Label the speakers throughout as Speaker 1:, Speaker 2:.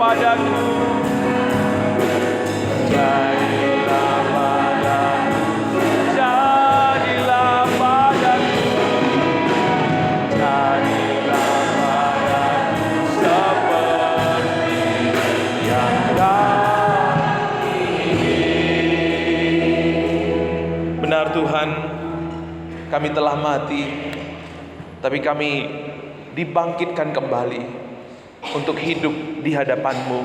Speaker 1: padaku, jadilah padaku, jadilah padaku, jadilah padaku seperti yang kau ingin. Benar Tuhan, kami telah mati, tapi kami dibangkitkan kembali untuk hidup di hadapan-Mu,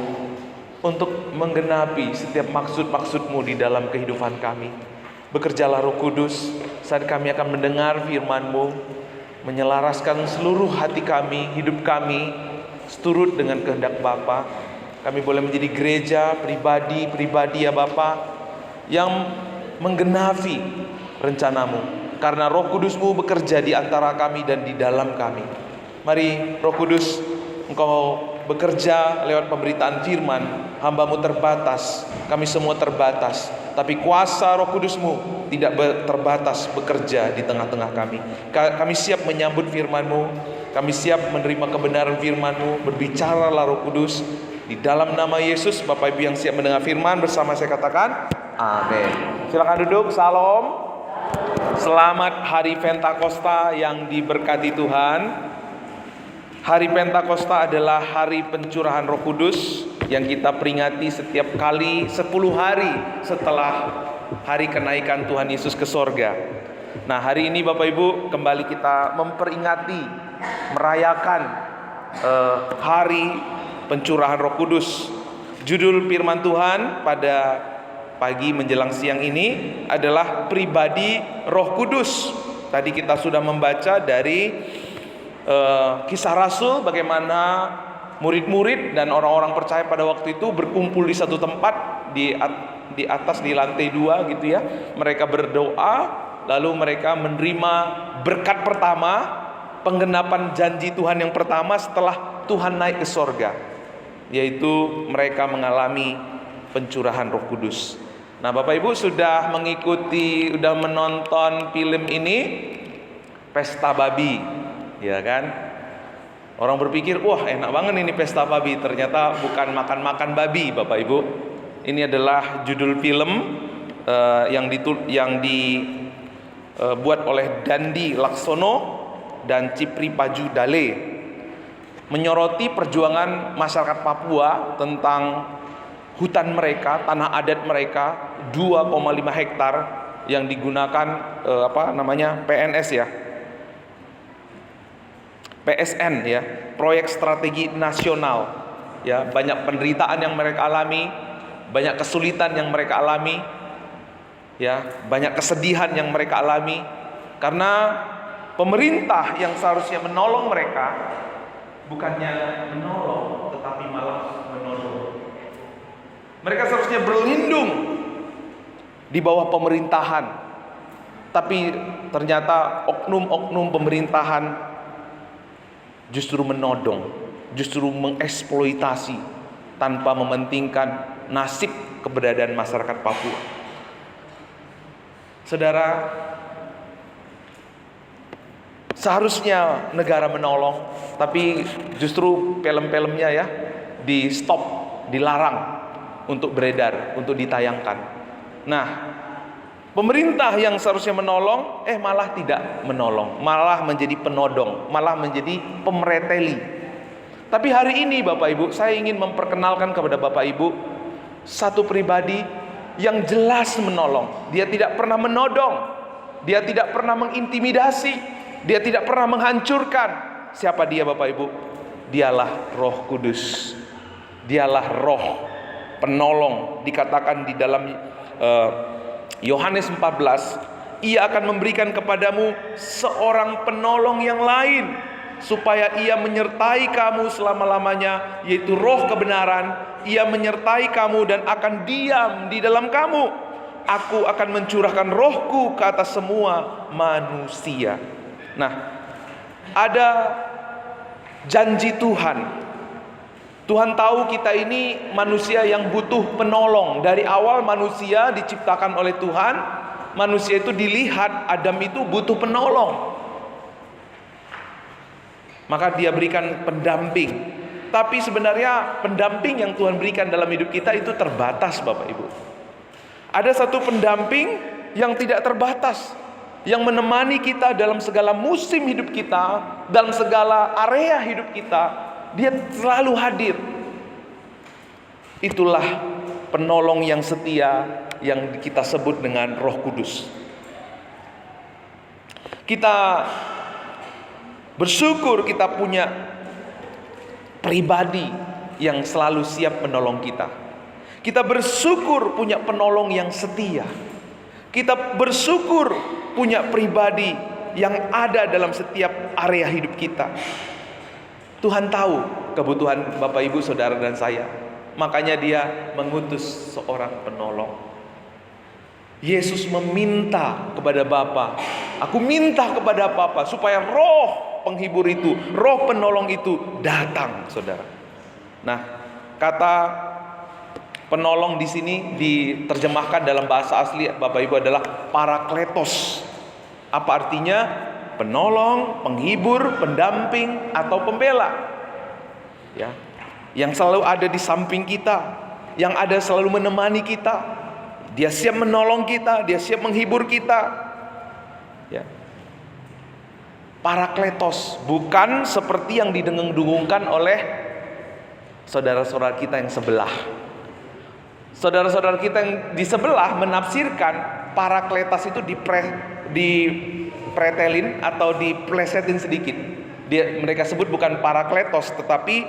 Speaker 1: untuk menggenapi setiap maksud-maksud-Mu di dalam kehidupan kami. Bekerjalah Roh Kudus saat kami akan mendengar firman-Mu, menyelaraskan seluruh hati kami, hidup kami seturut dengan kehendak Bapa. Kami boleh menjadi gereja pribadi ya Bapa, yang menggenapi rencana-Mu, karena Roh Kudus-Mu bekerja di antara kami dan di dalam kami. Mari Roh Kudus, Engkau bekerja lewat pemberitaan firman. Hamba-Mu terbatas, kami semua terbatas, tapi kuasa Roh Kudus-Mu tidak terbatas bekerja di tengah-tengah kami. Kami siap menyambut firman-Mu, kami siap menerima kebenaran firman-Mu. Berbicaralah Roh Kudus, di dalam nama Yesus. Bapak Ibu yang siap mendengar firman bersama saya katakan amin. Silakan duduk. Salam. Selamat hari Pentakosta yang diberkati Tuhan. Hari Pentakosta adalah hari pencurahan Roh Kudus yang kita peringati setiap kali 10 hari setelah hari kenaikan Tuhan Yesus ke sorga. Nah, hari ini Bapak Ibu kembali kita memperingati, merayakan hari pencurahan Roh Kudus. Judul firman Tuhan pada pagi menjelang siang ini adalah pribadi Roh Kudus. Tadi kita sudah membaca dari Kisah Rasul, bagaimana murid-murid dan orang-orang percaya pada waktu itu berkumpul di satu tempat di atas di lantai 2 gitu ya. Mereka berdoa, lalu mereka menerima berkat pertama, penggenapan janji Tuhan yang pertama setelah Tuhan naik ke sorga, yaitu mereka mengalami pencurahan Roh Kudus. Nah, Bapak Ibu sudah sudah menonton film ini, Pesta Babi, ya kan? Orang berpikir, wah enak banget ini pesta babi. Ternyata bukan makan-makan babi, Bapak Ibu. Ini adalah judul film yang dibuat oleh Dandi Laksono dan Cipri Paju Dale, menyoroti perjuangan masyarakat Papua tentang hutan mereka, tanah adat mereka 2,5 hektar yang digunakan PNS ya, PSN ya, proyek strategi nasional ya. Banyak penderitaan yang mereka alami, banyak kesulitan yang mereka alami ya, banyak kesedihan yang mereka alami karena pemerintah yang seharusnya menolong mereka bukannya menolong tetapi malah menolong. Mereka seharusnya berlindung di bawah pemerintahan, tapi ternyata oknum-oknum pemerintahan justru menodong, justru mengeksploitasi tanpa mementingkan nasib keberadaan masyarakat Papua. Saudara, seharusnya negara menolong, tapi justru film-filmnya ya di stop, dilarang untuk beredar, untuk ditayangkan. Nah, pemerintah yang seharusnya menolong malah tidak menolong, malah menjadi penodong, malah menjadi pemereteli. Tapi hari ini Bapak Ibu, saya ingin memperkenalkan kepada Bapak Ibu satu pribadi yang jelas menolong. Dia tidak pernah menodong, dia tidak pernah mengintimidasi, dia tidak pernah menghancurkan. Siapa dia Bapak Ibu? Dialah Roh Kudus. Dialah Roh penolong. Dikatakan di dalam Yohanes 14, Ia akan memberikan kepadamu seorang penolong yang lain, supaya ia menyertai kamu selama-lamanya, yaitu Roh kebenaran. Ia menyertai kamu dan akan diam di dalam kamu. Aku akan mencurahkan Rohku ke atas semua manusia. Nah, ada janji Tuhan. Tuhan tahu kita ini manusia yang butuh penolong. Dari awal manusia diciptakan oleh Tuhan, manusia itu dilihat Adam itu butuh penolong. Maka dia berikan pendamping. Tapi sebenarnya pendamping yang Tuhan berikan dalam hidup kita itu terbatas, Bapak Ibu. Ada satu pendamping yang tidak terbatas, yang menemani kita dalam segala musim hidup kita, dalam segala area hidup kita. Dia selalu hadir. Itulah penolong yang setia yang kita sebut dengan Roh Kudus. Kita bersyukur kita punya pribadi yang selalu siap menolong kita. Kita bersyukur punya penolong yang setia. Kita bersyukur punya pribadi yang ada dalam setiap area hidup kita. Tuhan tahu kebutuhan Bapak Ibu Saudara dan saya. Makanya Dia mengutus seorang penolong. Yesus meminta kepada Bapa, aku minta kepada Bapa supaya roh penghibur itu, roh penolong itu datang, Saudara. Nah, kata penolong di sini diterjemahkan dalam bahasa asli Bapak Ibu adalah parakletos. Apa artinya? Penolong, penghibur, pendamping atau pembela. Ya. Yang selalu ada di samping kita, yang ada selalu menemani kita. Dia siap menolong kita, dia siap menghibur kita. Ya. Parakletos, bukan seperti yang didengung-dengungkan oleh saudara-saudara kita yang sebelah. Saudara-saudara kita yang di sebelah menafsirkan parakletos itu dipretelin atau diplesetin sedikit. Mereka sebut bukan parakletos tetapi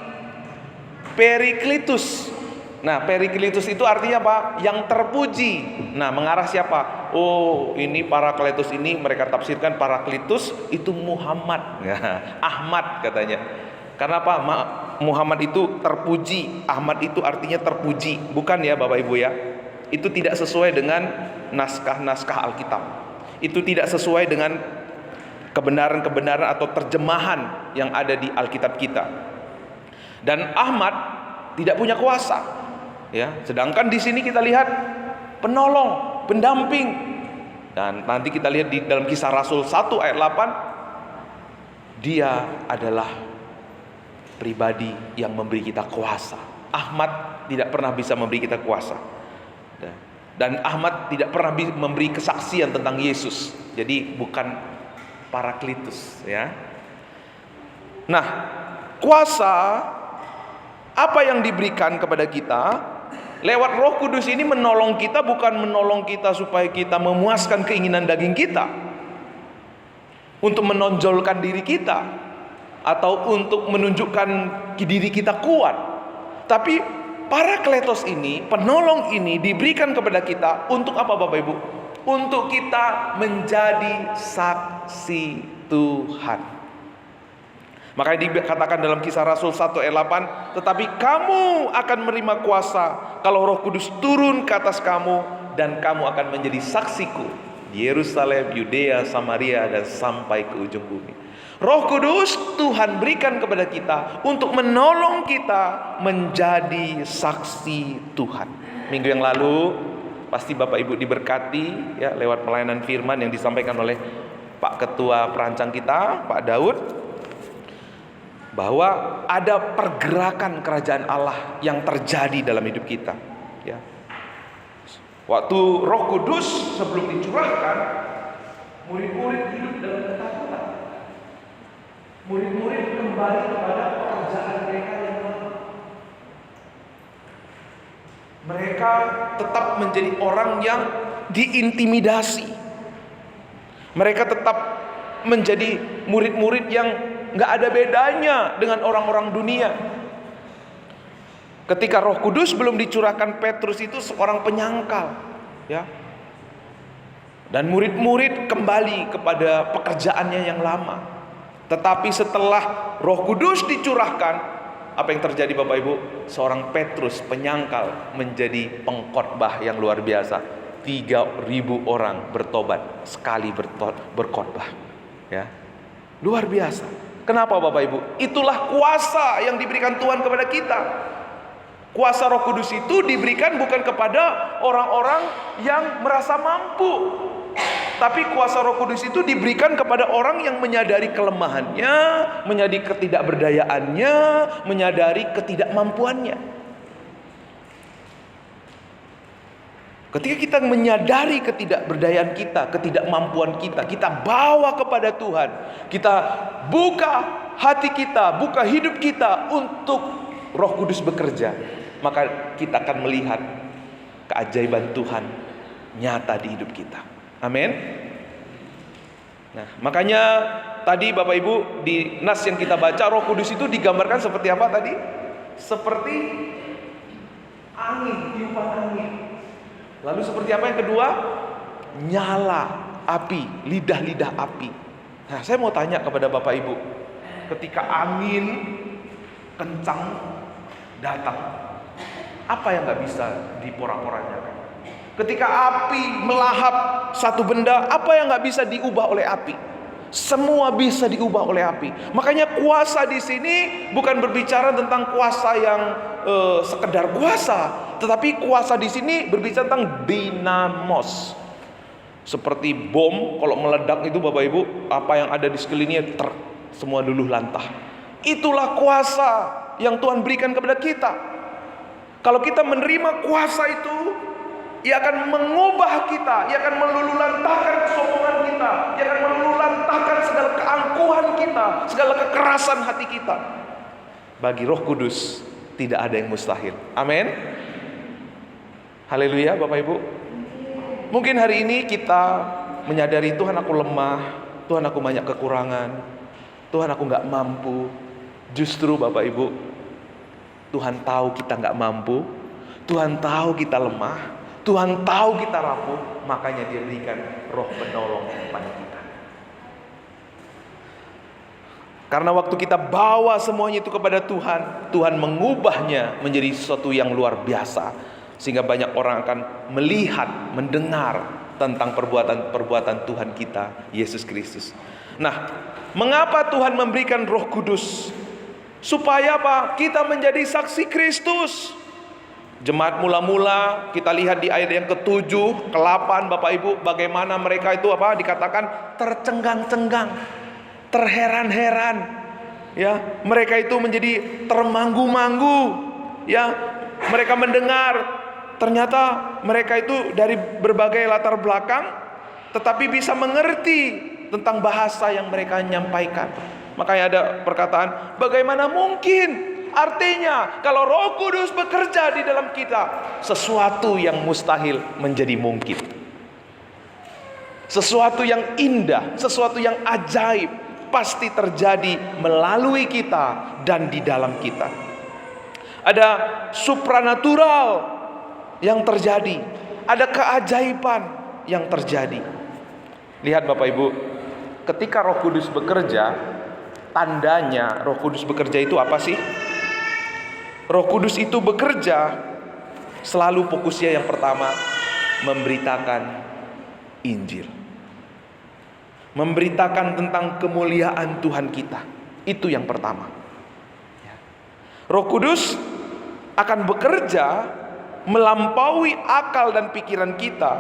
Speaker 1: periklitus. Nah, periklitus itu artinya apa? Yang terpuji. Nah, mengarah siapa? Oh, ini parakletos ini mereka tafsirkan paraklitus itu Muhammad. Ahmad katanya. Karena apa? Muhammad itu terpuji. Ahmad itu artinya terpuji. Bukan ya Bapak Ibu ya. Itu tidak sesuai dengan naskah-naskah Alkitab. Itu tidak sesuai dengan kebenaran-kebenaran atau terjemahan yang ada di Alkitab kita. Dan Ahmad tidak punya kuasa. Ya, sedangkan di sini kita lihat penolong, pendamping. Dan nanti kita lihat di dalam Kisah Rasul 1 ayat 8, dia adalah pribadi yang memberi kita kuasa. Ahmad tidak pernah bisa memberi kita kuasa. Dan Ahmad tidak pernah memberi kesaksian tentang Yesus. Jadi bukan paraklitus, ya. Nah, kuasa apa yang diberikan kepada kita lewat Roh Kudus ini menolong kita, bukan menolong kita supaya kita memuaskan keinginan daging kita, untuk menonjolkan diri kita, atau untuk menunjukkan diri kita kuat. Tapi parakletos ini, penolong ini diberikan kepada kita untuk apa Bapak Ibu? Untuk kita menjadi saksi Tuhan. Makanya dikatakan dalam Kisah Rasul 1 ayat 8, tetapi kamu akan menerima kuasa kalau Roh Kudus turun ke atas kamu, dan kamu akan menjadi saksiku di Yerusalem, Yudea, Samaria, dan sampai ke ujung bumi. Roh Kudus Tuhan berikan kepada kita untuk menolong kita menjadi saksi Tuhan. Minggu yang lalu pasti Bapak Ibu diberkati ya lewat pelayanan firman yang disampaikan oleh Pak Ketua Perancang kita, Pak Daud, bahwa ada pergerakan kerajaan Allah yang terjadi dalam hidup kita. Ya. Waktu Roh Kudus sebelum dicurahkan, murid-murid hidup dalam ketakutan. Murid-murid kembali kepada pekerjaan mereka yang lama. Mereka tetap menjadi orang yang diintimidasi. Mereka tetap menjadi murid-murid yang nggak ada bedanya dengan orang-orang dunia. Ketika Roh Kudus belum dicurahkan, Petrus itu seorang penyangkal, ya. Dan murid-murid kembali kepada pekerjaannya yang lama. Tetapi setelah Roh Kudus dicurahkan, apa yang terjadi Bapak Ibu? Seorang Petrus penyangkal menjadi pengkhotbah yang luar biasa. 3.000 orang bertobat sekali berkhotbah, ya. Luar biasa. Kenapa Bapak Ibu? Itulah kuasa yang diberikan Tuhan kepada kita. Kuasa Roh Kudus itu diberikan bukan kepada orang-orang yang merasa mampu, Tapi kuasa Roh Kudus itu diberikan kepada orang yang menyadari kelemahannya, menyadari ketidakberdayaannya, menyadari ketidakmampuannya. Ketika kita menyadari ketidakberdayaan kita, ketidakmampuan kita, kita bawa kepada Tuhan. Kita buka hati kita, buka hidup kita untuk Roh Kudus bekerja. Maka kita akan melihat keajaiban Tuhan nyata di hidup kita. Amin. Nah, makanya tadi Bapak Ibu di nas yang kita baca, Roh Kudus itu digambarkan seperti apa tadi? Seperti angin, tiupan angin. Lalu seperti apa yang kedua? Nyala api, lidah-lidah api. Nah, saya mau tanya kepada Bapak Ibu, ketika angin kencang datang, apa yang gak bisa diporak-poranyakan? Ketika api melahap satu benda, apa yang gak bisa diubah oleh api? Semua bisa diubah oleh api. Makanya kuasa di sini bukan berbicara tentang kuasa yang sekedar kuasa, tetapi kuasa di sini berbicara tentang dinamos. Seperti bom, kalau meledak itu Bapak Ibu, apa yang ada di sekelilingnya semua luluh lantah. Itulah kuasa yang Tuhan berikan kepada kita. Kalau kita menerima kuasa itu, Ia akan mengubah kita, Ia akan melululantahkan kesombongan kita, Ia akan melululantahkan segala keangkuhan kita, segala kekerasan hati kita. Bagi Roh Kudus tidak ada yang mustahil. Amin. Haleluya Bapak Ibu. Mungkin hari ini kita menyadari, Tuhan aku lemah, Tuhan aku banyak kekurangan, Tuhan aku gak mampu. Justru Bapak Ibu, Tuhan tahu kita gak mampu, Tuhan tahu kita lemah, Tuhan tahu kita rapuh, makanya Dia berikan Roh penolong kepada kita. Karena waktu kita bawa semuanya itu kepada Tuhan, Tuhan mengubahnya menjadi sesuatu yang luar biasa, sehingga banyak orang akan melihat, mendengar tentang perbuatan Tuhan kita, Yesus Kristus. Nah, mengapa Tuhan memberikan Roh Kudus? Supaya apa? Kita menjadi saksi Kristus. Jemaat mula-mula kita lihat di ayat yang ke-7, ke-8 Bapak Ibu, bagaimana mereka itu apa? Dikatakan tercenggang-cenggang, terheran-heran. Ya, mereka itu menjadi termanggu-manggu. Ya, mereka mendengar, ternyata mereka itu dari berbagai latar belakang, tetapi bisa mengerti tentang bahasa yang mereka nyampaikan. Makanya ada perkataan, bagaimana mungkin? Artinya kalau Roh Kudus bekerja di dalam kita, sesuatu yang mustahil menjadi mungkin. Sesuatu yang indah, sesuatu yang ajaib pasti terjadi melalui kita dan di dalam kita. Ada supranatural yang terjadi, ada keajaiban yang terjadi. Lihat Bapak Ibu, ketika Roh Kudus bekerja, tandanya Roh Kudus bekerja itu apa sih? Roh Kudus itu bekerja selalu fokusnya yang pertama memberitakan Injil. Memberitakan tentang kemuliaan Tuhan kita. Itu yang pertama. Roh Kudus akan bekerja melampaui akal dan pikiran kita,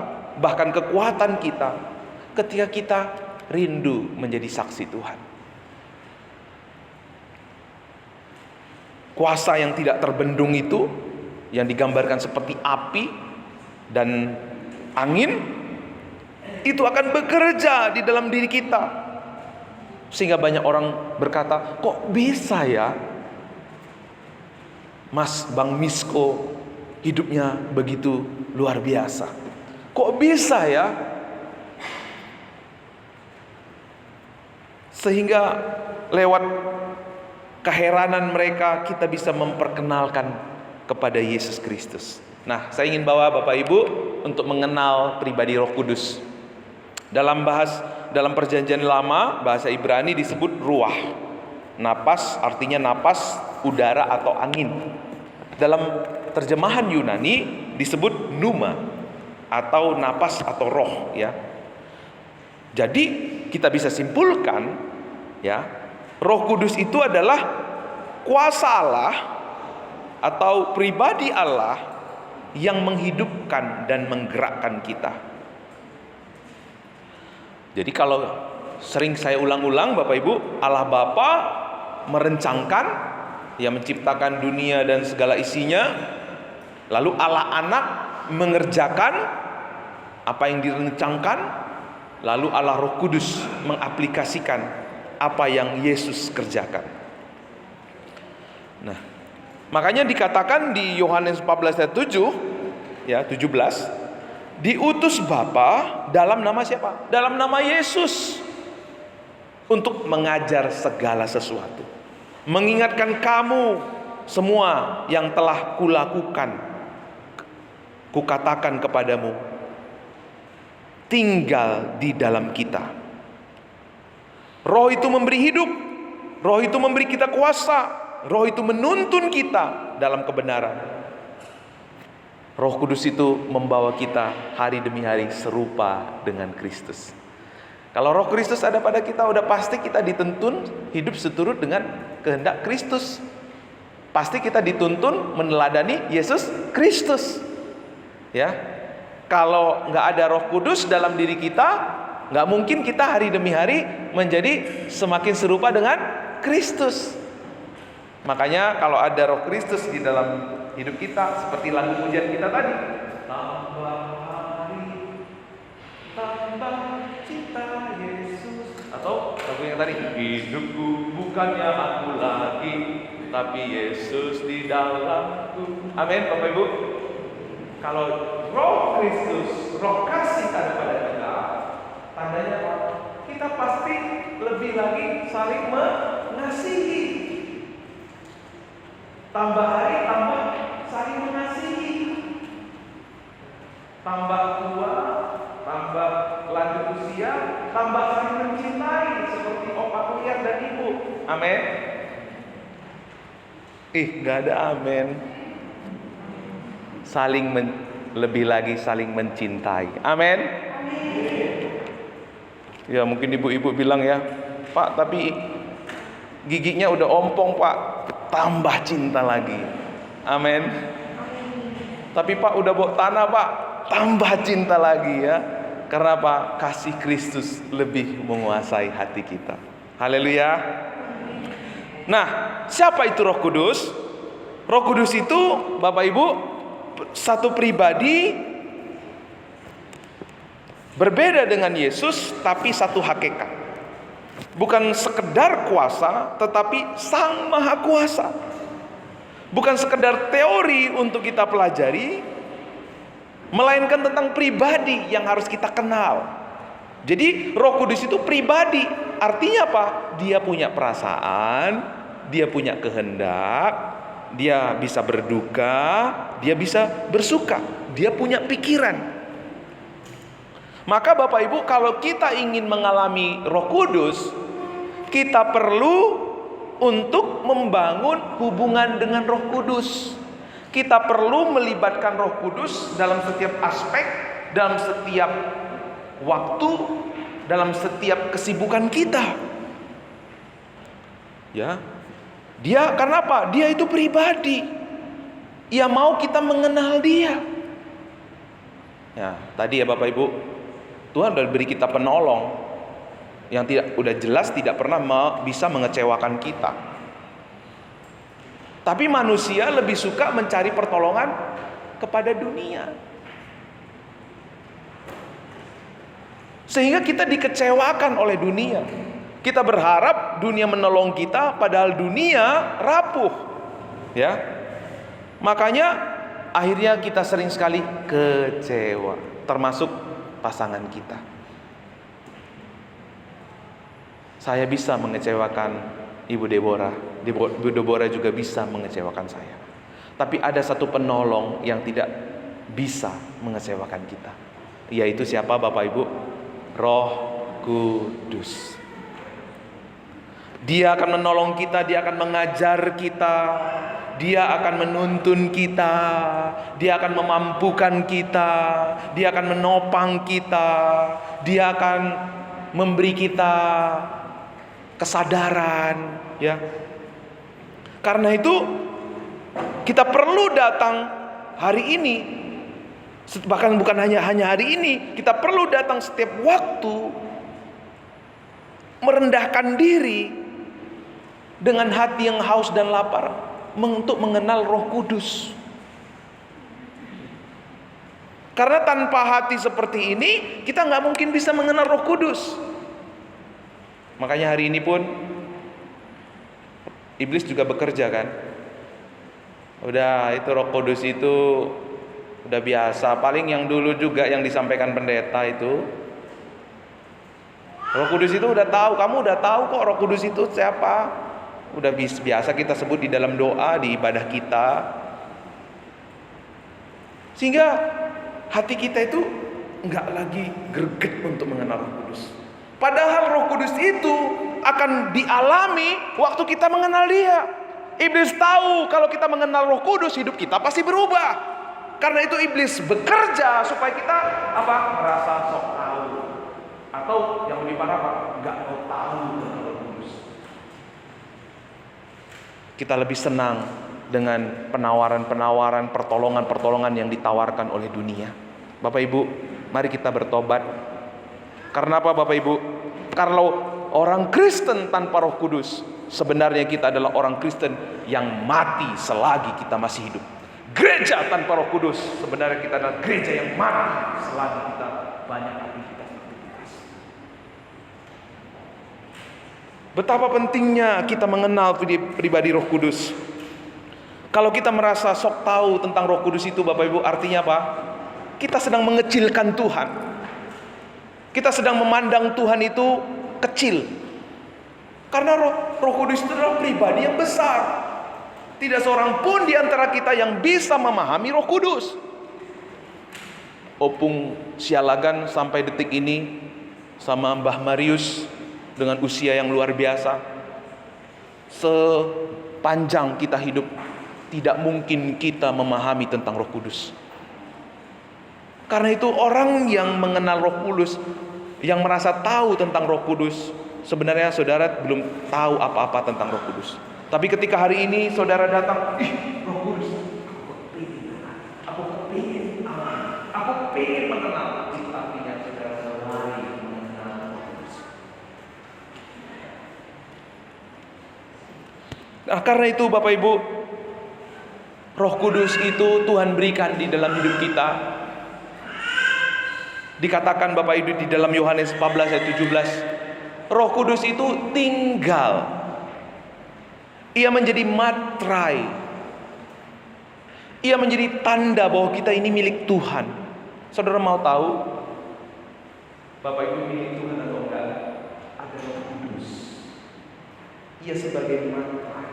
Speaker 1: bahkan kekuatan kita, ketika kita rindu menjadi saksi Tuhan. Kuasa yang tidak terbendung itu, yang digambarkan seperti api dan angin, itu akan bekerja di dalam diri kita. Sehingga banyak orang berkata, kok bisa ya Mas Bang Misko hidupnya begitu luar biasa? Kok bisa ya? Sehingga lewat keheranan mereka kita bisa memperkenalkan kepada Yesus Kristus. Nah, saya ingin bawa Bapak Ibu untuk mengenal pribadi Roh Kudus. Dalam perjanjian lama, bahasa Ibrani disebut ruah. Napas artinya napas, udara atau angin. Dalam terjemahan Yunani disebut pneuma atau napas atau roh, ya. Jadi kita bisa simpulkan, ya, Roh Kudus itu adalah kuasa Allah atau pribadi Allah yang menghidupkan dan menggerakkan kita. Jadi kalau sering saya ulang-ulang Bapak Ibu, Allah Bapa merencangkan, yang menciptakan dunia dan segala isinya. Lalu Allah Anak mengerjakan apa yang direncangkan. Lalu Allah Roh Kudus mengaplikasikan apa yang Yesus kerjakan. Nah, makanya dikatakan di Yohanes 14 ayat 7, ya 17, diutus Bapa dalam nama siapa? Dalam nama Yesus, untuk mengajar segala sesuatu, mengingatkan kamu semua yang telah kulakukan, kukatakan kepadamu. Tinggal di dalam kita. Roh itu memberi hidup, Roh itu memberi kita kuasa, Roh itu menuntun kita dalam kebenaran. Roh Kudus itu membawa kita hari demi hari serupa dengan Kristus. Kalau Roh Kristus ada pada kita, udah pasti kita dituntun hidup seturut dengan kehendak Kristus. Pasti kita dituntun meneladani Yesus Kristus. Ya. Kalau nggak ada Roh Kudus dalam diri kita, nggak mungkin kita hari demi hari menjadi semakin serupa dengan Kristus. Makanya kalau ada Roh Kristus di dalam hidup kita, seperti lagu pujian kita tadi, tambah hari, tambah cinta Yesus. Atau lagu yang tadi, hidupku bukannya aku lagi, tapi Yesus di dalamku. Amin Bapak Ibu. Kalau Roh Kristus, Roh kasih ada pada kita, tandanya apa? Kita pasti lebih lagi saling mengasihi. Tambah hari, tambah saling mengasihi. Tambah tua, tambah lanjut usia, tambah saling mencintai, seperti opa lihat dan ibu. Amin. Gak ada amin. Lebih lagi saling mencintai. Amin. Ya mungkin ibu-ibu bilang ya, Pak tapi giginya udah ompong Pak, tambah cinta lagi. Amin. Tapi Pak udah bawa tanah Pak, tambah cinta lagi ya. Karena apa? Kasih Kristus lebih menguasai hati kita. Haleluya. Nah, siapa itu Roh Kudus? Roh Kudus itu Bapak Ibu satu pribadi, berbeda dengan Yesus, tapi satu hakikat. Bukan sekedar kuasa, tetapi Sang Maha Kuasa. Bukan sekedar teori untuk kita pelajari, melainkan tentang pribadi yang harus kita kenal. Jadi Roh Kudus itu pribadi. Artinya apa? Dia punya perasaan, dia punya kehendak, dia bisa berduka, dia bisa bersuka, dia punya pikiran. Maka Bapak Ibu, kalau kita ingin mengalami Roh Kudus, kita perlu untuk membangun hubungan dengan Roh Kudus. Kita perlu melibatkan Roh Kudus dalam setiap aspek, dalam setiap waktu, dalam setiap kesibukan kita. Ya. Dia karena apa? Dia itu pribadi. Ia mau kita mengenal dia. Ya, tadi ya Bapak Ibu, Tuhan sudah beri kita penolong yang udah jelas tidak pernah bisa mengecewakan kita. Tapi manusia lebih suka mencari pertolongan kepada dunia. Sehingga kita dikecewakan oleh dunia. Kita berharap dunia menolong kita, padahal dunia rapuh. Ya. Makanya akhirnya kita sering sekali kecewa, termasuk pasangan kita. Saya bisa mengecewakan Ibu Deborah. Ibu Deborah juga bisa mengecewakan saya. Tapi ada satu penolong yang tidak bisa mengecewakan kita. Yaitu siapa Bapak Ibu? Roh Kudus. Dia akan menolong kita, dia akan mengajar kita, dia akan menuntun kita, dia akan memampukan kita, dia akan menopang kita, dia akan memberi kita kesadaran, ya. Karena itu kita perlu datang hari ini, bahkan bukan hanya hari ini, kita perlu datang setiap waktu merendahkan diri dengan hati yang haus dan lapar untuk mengenal Roh Kudus. Karena tanpa hati seperti ini, kita nggak mungkin bisa mengenal Roh Kudus. Makanya hari ini pun iblis juga bekerja kan. Udah itu Roh Kudus itu udah biasa. Paling yang dulu juga yang disampaikan pendeta itu, Roh Kudus itu udah tahu, kamu udah tahu kok Roh Kudus itu siapa. Udah biasa kita sebut di dalam doa, di ibadah kita. Sehingga hati kita itu nggak lagi greget untuk mengenal Roh Kudus. Padahal Roh Kudus itu akan dialami waktu kita mengenal Dia. Iblis tahu kalau kita mengenal Roh Kudus, hidup kita pasti berubah. Karena itu iblis bekerja supaya kita merasa sok tahu, atau yang lebih parah nggak mau tahu tentang Roh Kudus. Kita lebih senang dengan penawaran-penawaran, pertolongan-pertolongan yang ditawarkan oleh dunia. Bapak Ibu, mari kita bertobat. Karena apa Bapak Ibu? Kalau orang Kristen tanpa Roh Kudus, sebenarnya kita adalah orang Kristen yang mati selagi kita masih hidup. Gereja tanpa Roh Kudus, sebenarnya kita adalah gereja yang mati selagi kita banyak aktivitas. Betapa pentingnya kita mengenal pribadi Roh Kudus. Kalau kita merasa sok tahu tentang Roh Kudus itu Bapak Ibu, artinya apa? Kita sedang mengecilkan Tuhan. Kita sedang memandang Tuhan itu kecil. Karena Roh Kudus itu adalah pribadi yang besar. Tidak seorang pun di antara kita yang bisa memahami Roh Kudus. Opung Sialagan sampai detik ini sama Mbah Marius dengan usia yang luar biasa. Sepanjang kita hidup, tidak mungkin kita memahami tentang Roh Kudus. Karena itu orang yang mengenal Roh Kudus, yang merasa tahu tentang Roh Kudus, sebenarnya saudara belum tahu apa-apa tentang Roh Kudus. Tapi ketika hari ini saudara datang, Roh Kudus, aku pengen mengenal. Itu artinya saudara mulai mengenal Roh Kudus. Nah, karena itu Bapak Ibu, Roh Kudus itu Tuhan berikan di dalam hidup kita. Dikatakan Bapak Ibu di dalam Yohanes 14 ayat 17, Roh Kudus itu tinggal. Ia menjadi materai. Ia menjadi tanda bahwa kita ini milik Tuhan. Saudara mau tahu Bapak Ibu milik Tuhan atau enggak? Ada Roh Kudus. Ia sebagai materai,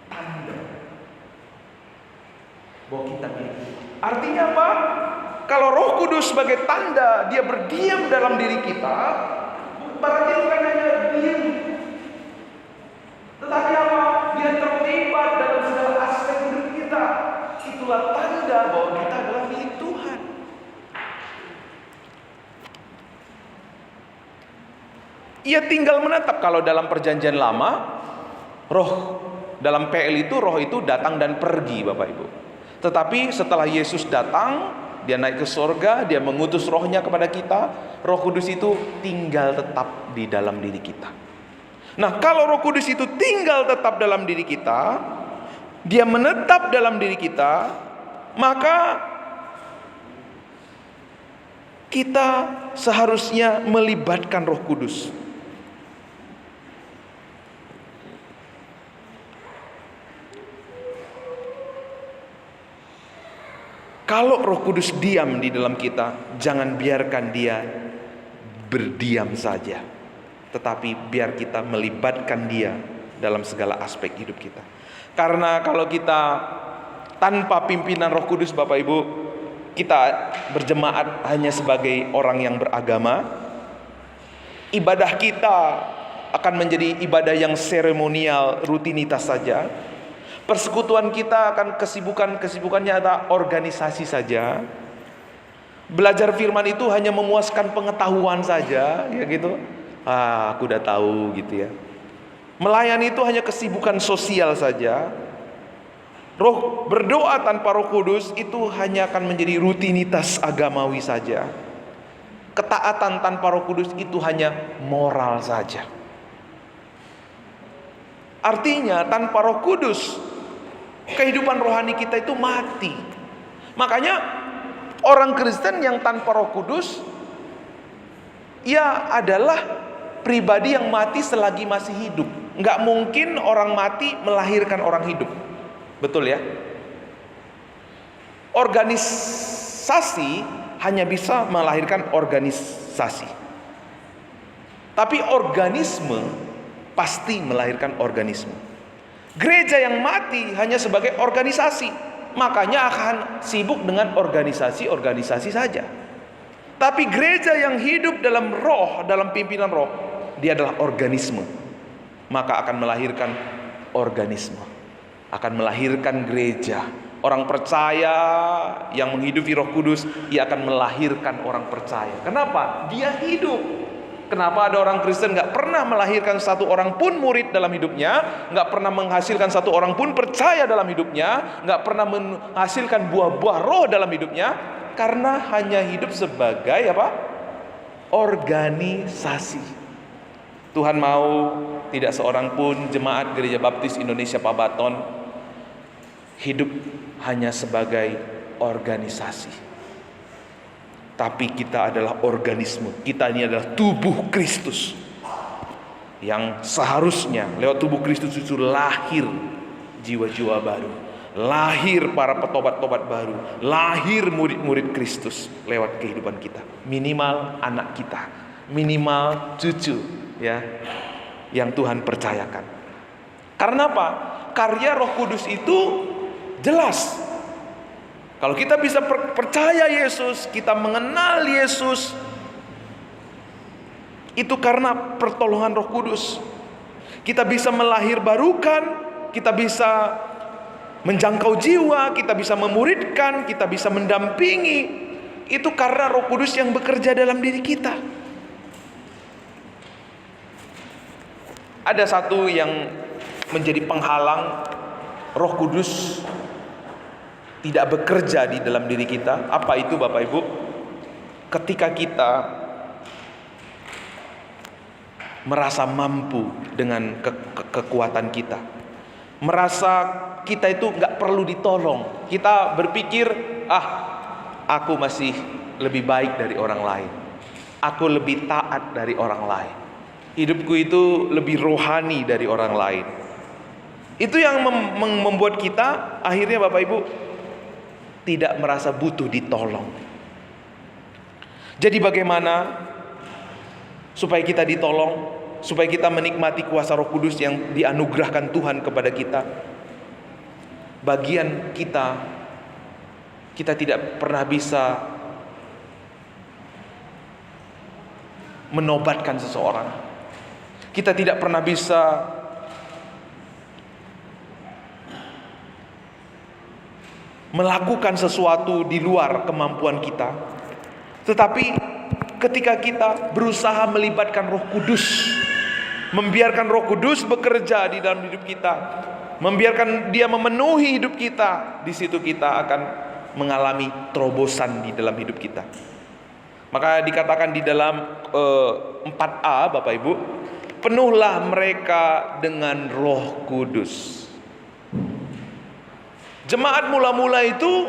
Speaker 1: tanda bahwa kita milik Tuhan. Artinya apa? Kalau Roh Kudus sebagai tanda dia berdiam dalam diri kita, berarti bukan hanya diam, tetapi apa? Dia terlibat dalam segala aspek hidup kita. Itulah tanda bahwa kita adalah milik Tuhan. Ia tinggal menetap. Kalau dalam perjanjian lama, roh dalam PL itu, roh itu datang dan pergi Bapak Ibu. Tetapi setelah Yesus datang, dia naik ke surga, dia mengutus rohnya kepada kita. Roh Kudus itu tinggal tetap di dalam diri kita. Nah, kalau Roh Kudus itu tinggal tetap dalam diri kita, dia menetap dalam diri kita, maka kita seharusnya melibatkan Roh Kudus. Kalau Roh Kudus diam di dalam kita, jangan biarkan dia berdiam saja, tetapi biar kita melibatkan dia dalam segala aspek hidup kita. Karena kalau kita tanpa pimpinan Roh Kudus Bapak Ibu, kita berjemaat hanya sebagai orang yang beragama, ibadah kita akan menjadi ibadah yang seremonial, rutinitas saja. Persekutuan kita akan kesibukannya adalah organisasi saja. Belajar firman itu hanya memuaskan pengetahuan saja, ya gitu. Aku udah tahu gitu ya. Melayani itu hanya kesibukan sosial saja. Berdoa tanpa Roh Kudus itu hanya akan menjadi rutinitas agamawi saja. Ketaatan tanpa Roh Kudus itu hanya moral saja. Artinya tanpa Roh Kudus, kehidupan rohani kita itu mati. Makanya orang Kristen yang tanpa Roh Kudus, ia adalah pribadi yang mati selagi masih hidup. Nggak mungkin orang mati melahirkan orang hidup. Betul ya? Organisasi hanya bisa melahirkan organisasi. Tapi organisme pasti melahirkan organisme. Gereja yang mati hanya sebagai organisasi, makanya akan sibuk dengan organisasi-organisasi saja. Tapi gereja yang hidup dalam roh, dalam pimpinan roh, dia adalah organisme. Maka akan melahirkan organisme, akan melahirkan gereja. Orang percaya yang menghidupi Roh Kudus, ia akan melahirkan orang percaya. Kenapa? Dia hidup. Kenapa ada orang Kristen gak pernah melahirkan satu orang pun murid dalam hidupnya, gak pernah menghasilkan satu orang pun percaya dalam hidupnya, gak pernah menghasilkan buah-buah roh dalam hidupnya? Karena hanya hidup sebagai apa? Organisasi. Tuhan mau tidak seorang pun jemaat Gereja Baptis Indonesia Pabaton hidup hanya sebagai organisasi. Tapi kita adalah organisme. Kita ini adalah tubuh Kristus, yang seharusnya lewat tubuh Kristus itu lahir jiwa-jiwa baru, lahir para petobat-tobat baru, lahir murid-murid Kristus lewat kehidupan kita. Minimal anak kita, minimal cucu ya, yang Tuhan percayakan. Karena apa? Karya Roh Kudus itu jelas. Kalau kita bisa percaya Yesus, kita mengenal Yesus, itu karena pertolongan Roh Kudus. Kita bisa melahirbarukan, kita bisa menjangkau jiwa, kita bisa memuridkan, kita bisa mendampingi. Itu karena Roh Kudus yang bekerja dalam diri kita. Ada satu yang menjadi penghalang Roh Kudus tidak bekerja di dalam diri kita. Apa itu Bapak Ibu? Ketika kita merasa mampu dengan kekuatan kita, merasa kita itu gak perlu ditolong. Kita berpikir, aku masih lebih baik dari orang lain, aku lebih taat dari orang lain, hidupku itu lebih rohani dari orang lain. Itu yang membuat kita akhirnya Bapak Ibu tidak merasa butuh ditolong. Jadi bagaimana supaya kita ditolong, supaya kita menikmati kuasa Roh Kudus yang dianugerahkan Tuhan kepada kita? Bagian kita tidak pernah bisa menobatkan seseorang. Kita tidak pernah bisa melakukan sesuatu di luar kemampuan kita. Tetapi ketika kita berusaha melibatkan Roh Kudus, membiarkan Roh Kudus bekerja di dalam hidup kita, membiarkan Dia memenuhi hidup kita, di situ kita akan mengalami terobosan di dalam hidup kita. Maka dikatakan di dalam 4a Bapak Ibu, penuhlah mereka dengan Roh Kudus. Jemaat mula-mula itu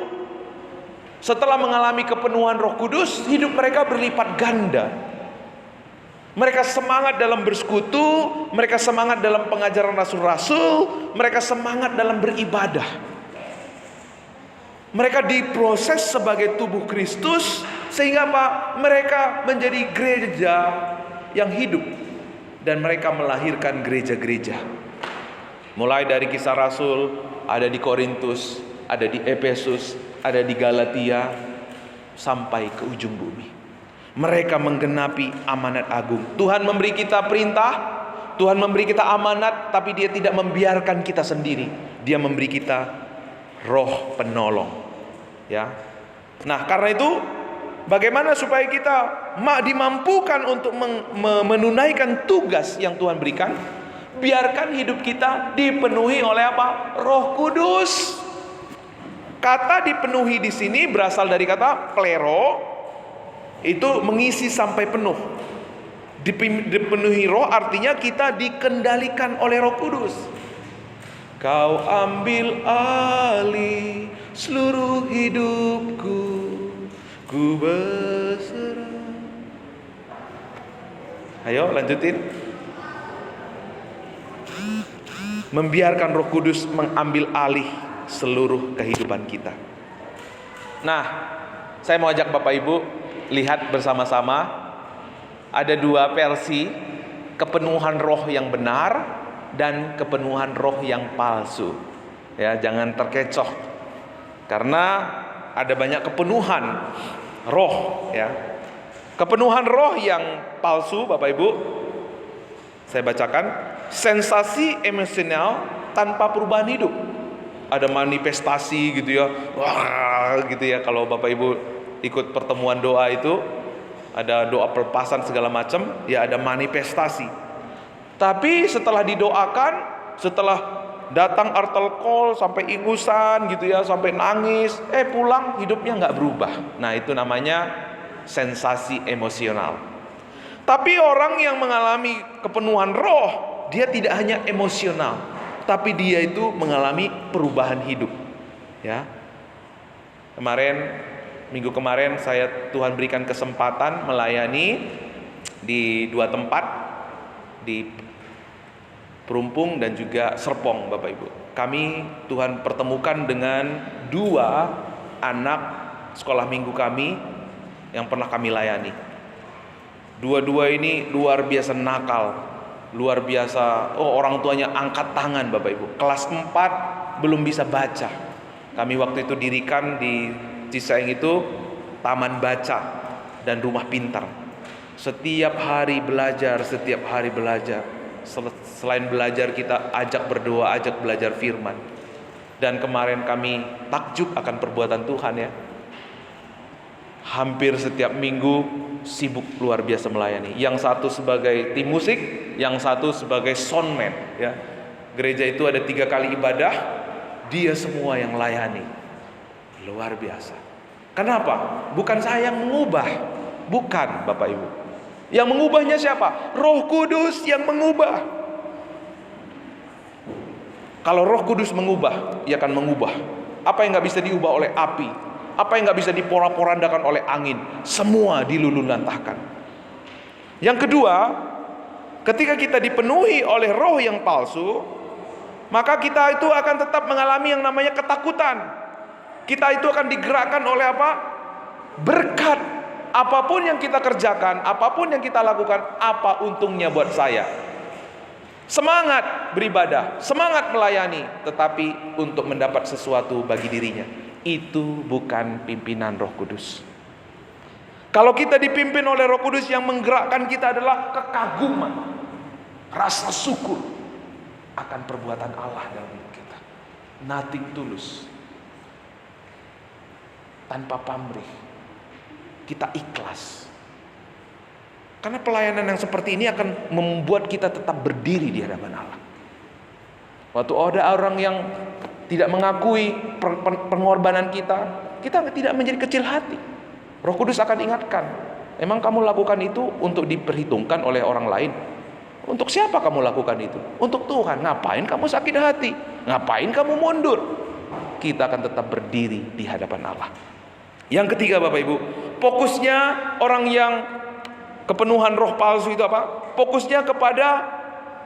Speaker 1: setelah mengalami kepenuhan Roh Kudus, hidup mereka berlipat ganda. Mereka semangat dalam bersekutu, mereka semangat dalam pengajaran rasul-rasul, mereka semangat dalam beribadah. Mereka diproses sebagai tubuh Kristus, sehingga apa? Mereka menjadi gereja yang hidup, dan mereka melahirkan gereja-gereja. Mulai dari Kisah Rasul, ada di Korintus, ada di Efesus, ada di Galatia, sampai ke ujung bumi. Mereka menggenapi amanat agung. Tuhan memberi kita perintah, Tuhan memberi kita amanat, tapi Dia tidak membiarkan kita sendiri. Dia memberi kita Roh penolong. Ya. Nah, karena itu bagaimana supaya kita dimampukan untuk menunaikan tugas yang Tuhan berikan? Biarkan hidup kita dipenuhi oleh apa? Roh Kudus. Kata dipenuhi di sini berasal dari kata plero, Itu mengisi sampai penuh. Dipenuhi roh artinya kita dikendalikan oleh Roh Kudus. Kau ambil alih seluruh hidupku, ku berserah. Ayo lanjutin. Membiarkan Roh Kudus mengambil alih seluruh kehidupan kita. Nah, saya mau ajak Bapak Ibu lihat bersama-sama. Ada dua versi kepenuhan roh yang benar dan kepenuhan roh yang palsu. Ya, jangan terkecoh. Karena ada banyak kepenuhan roh, ya. Kepenuhan roh yang palsu, Bapak Ibu, saya bacakan, sensasi emosional tanpa perubahan hidup. Ada manifestasi gitu ya, wah gitu ya. Kalau Bapak Ibu ikut pertemuan doa itu, ada doa pelepasan segala macam, ya ada manifestasi. Tapi setelah didoakan, setelah datang altar call sampai ingusan gitu ya, sampai nangis, pulang hidupnya nggak berubah. Nah itu namanya sensasi emosional. Tapi orang yang mengalami kepenuhan roh, dia tidak hanya emosional, tapi dia itu mengalami perubahan hidup. Ya, minggu kemarin Tuhan berikan kesempatan melayani di dua tempat, di Perumpung dan juga Serpong, Bapak Ibu. Kami Tuhan pertemukan dengan dua anak sekolah minggu kami yang pernah kami layani. Dua-dua ini luar biasa nakal, luar biasa. Orang tuanya angkat tangan, Bapak Ibu. Kelas 4 belum bisa baca. Kami waktu itu dirikan di Cisaeng itu taman baca dan rumah pintar. Setiap hari belajar. Selain belajar, kita ajak berdoa, ajak belajar firman. Dan kemarin kami takjub akan perbuatan Tuhan, ya. Hampir setiap minggu sibuk luar biasa melayani. Yang satu sebagai tim musik, yang satu sebagai soundman, ya. Gereja itu ada 3 kali ibadah, dia semua yang layani. Luar biasa. Kenapa? Bukan saya yang mengubah, bukan, Bapak Ibu. Yang mengubahnya siapa? Roh Kudus yang mengubah. Kalau Roh Kudus mengubah, ia akan mengubah. Apa yang gak bisa diubah oleh api, apa yang gak bisa diporak-porandakan oleh angin, semua diluluhlantahkan. Yang kedua, ketika kita dipenuhi oleh roh yang palsu, maka kita itu akan tetap mengalami yang namanya ketakutan. Kita itu akan digerakkan oleh apa? Berkat. Apapun yang kita kerjakan, apapun yang kita lakukan, apa untungnya buat saya? Semangat beribadah, semangat melayani, tetapi untuk mendapat sesuatu bagi dirinya. Itu bukan pimpinan Roh Kudus. Kalau kita dipimpin oleh Roh Kudus, yang menggerakkan kita adalah kekaguman, rasa syukur akan perbuatan Allah dalam hidup kita. Nothing tulus, tanpa pamrih. Kita ikhlas. Karena pelayanan yang seperti ini akan membuat kita tetap berdiri di hadapan Allah. Waktu ada orang yang tidak mengakui pengorbanan kita tidak menjadi kecil hati. Roh Kudus akan ingatkan, emang kamu lakukan itu untuk diperhitungkan oleh orang lain? Untuk siapa kamu lakukan itu? Untuk Tuhan. Ngapain kamu sakit hati? Ngapain kamu mundur? Kita akan tetap berdiri di hadapan Allah. Yang ketiga, Bapak Ibu, fokusnya orang yang kepenuhan roh palsu itu apa? Fokusnya kepada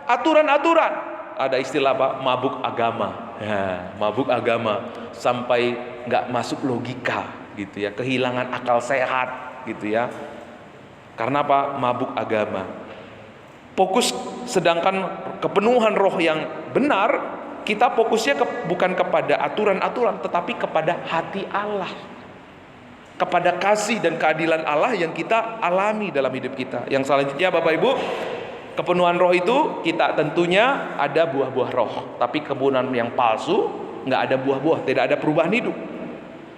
Speaker 1: aturan-aturan. Ada istilah apa? Mabuk agama. Ya, mabuk agama sampai nggak masuk logika, gitu ya, kehilangan akal sehat, gitu ya. Karena apa? Mabuk agama. Fokus, sedangkan kepenuhan roh yang benar, kita fokusnya bukan kepada aturan-aturan, tetapi kepada hati Allah, kepada kasih dan keadilan Allah yang kita alami dalam hidup kita. Yang selanjutnya, Bapak Ibu, kepenuhan roh itu kita tentunya ada buah-buah roh. Tapi kepenuhan yang palsu nggak ada buah-buah, tidak ada perubahan hidup.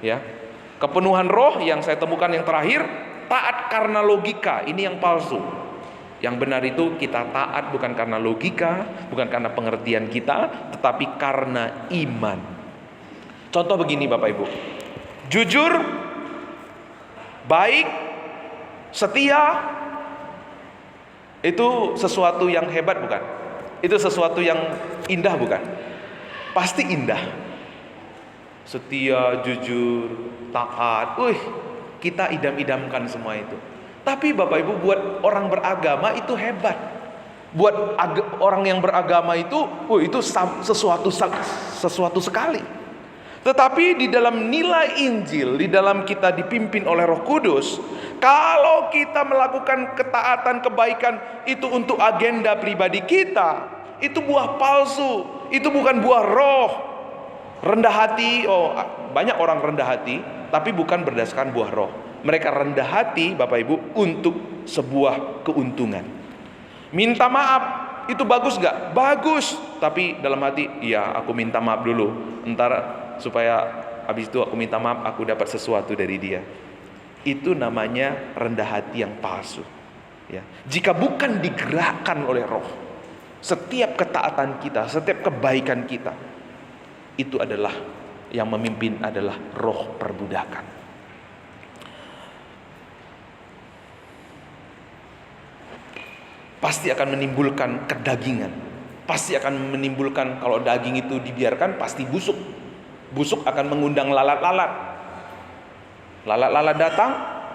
Speaker 1: Ya, kepenuhan roh yang saya temukan yang terakhir, taat karena logika. Ini yang palsu. Yang benar itu kita taat bukan karena logika, bukan karena pengertian kita, tetapi karena iman. Contoh begini, Bapak Ibu, jujur, baik, Setia itu sesuatu yang hebat bukan? Itu sesuatu yang indah bukan? Pasti indah. Setia, jujur, taat. Kita idam-idamkan semua itu. Tapi Bapak Ibu, buat orang beragama itu hebat. Buat orang yang beragama itu, itu sesuatu sekali. Tetapi di dalam nilai Injil, di dalam kita dipimpin oleh Roh Kudus, kalau kita melakukan ketaatan, kebaikan itu untuk agenda pribadi kita, itu buah palsu, itu bukan buah roh. Rendah hati, banyak orang rendah hati, tapi bukan berdasarkan buah roh. Mereka rendah hati, Bapak Ibu, untuk sebuah keuntungan. Minta maaf, itu bagus gak? Bagus. Tapi dalam hati, iya aku minta maaf dulu, entar supaya habis itu aku minta maaf, aku dapat sesuatu dari dia. Itu namanya rendah hati yang palsu. Ya. Jika bukan digerakkan oleh roh, setiap ketaatan kita, setiap kebaikan kita, itu adalah yang memimpin adalah roh perbudakan. Pasti akan menimbulkan kedagingan. Pasti akan menimbulkan, kalau daging itu dibiarkan pasti busuk. Busuk akan mengundang lalat-lalat. Lalat-lalat datang,